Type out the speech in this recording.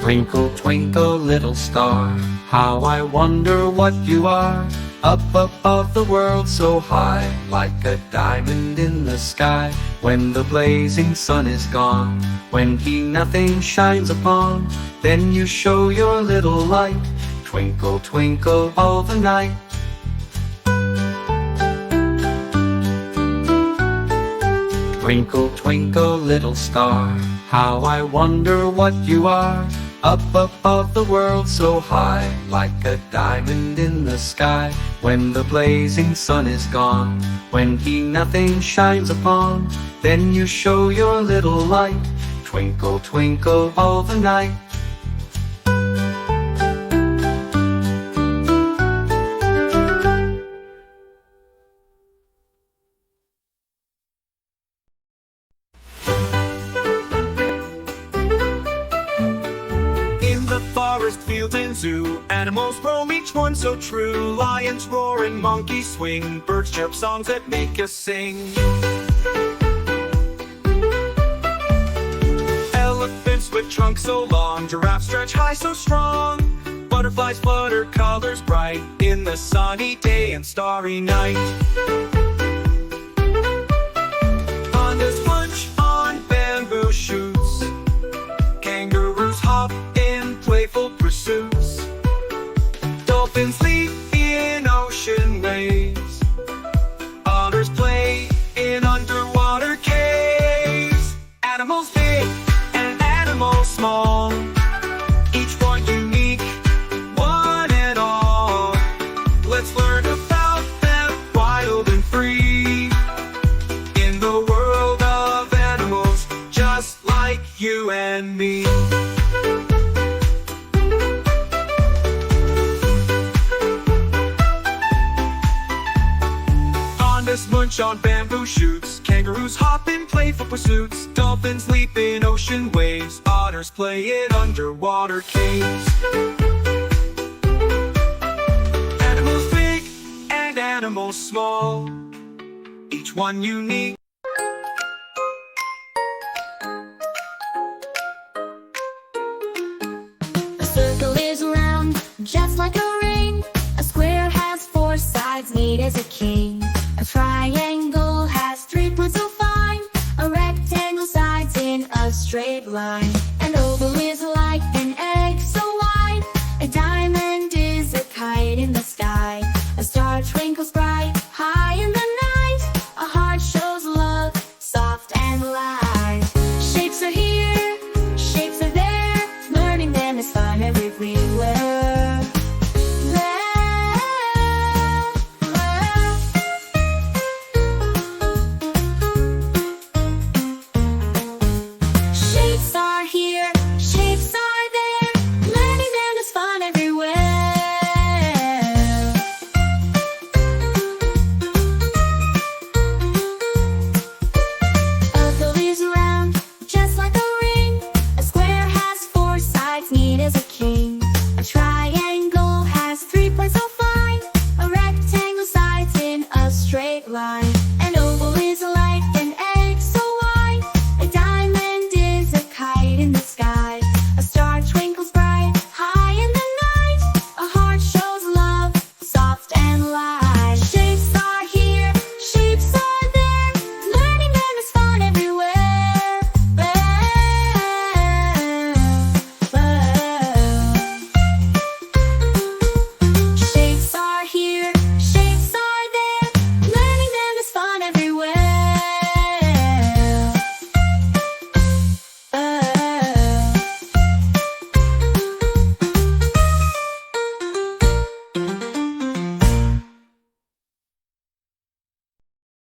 Twinkle, twinkle, little star, how I wonder what you are. Up above the world so high, like a diamond in the sky. When the blazing sun is gone, when he nothing shines upon, then you show your little light. Twinkle, twinkle, all the night. Twinkle, twinkle, little star, how I wonder what you are. Up above the world so high, like a diamond in the sky. When the blazing sun is gone, when he nothing shines upon, then you show your little light. Twinkle, twinkle, all the night. Forest, field, and zoo, animals roam, each one so true. Lions roar and monkeys swing, birds chirp songs that make us sing. Elephants with trunks so long, giraffes stretch high so strong. Butterflies flutter colors bright in the sunny day and starry night. Pandas munch on bamboo shoots, kangaroos hop in playful pursuits, dolphins leap in ocean waves, otters play in underwater caves. Animals big and animals small, each one unique, one and all. Let's learn about them, wild and free, in the world of animals, just like you and me. Pandas munch on bamboo shoots, kangaroos hop in playful pursuits, dolphins leap in ocean waves, otters play in underwater caves. Animals big and animals small, each one unique. A circle is round, just like a ring. A square has four sides, neat as a king. A triangle has three points so fine. A rectangle sides in a straight line. An oval is like an egg so wide. A diamond is a kite in the sky. A star twinkles bright high in the night. A heart shows love, soft and light.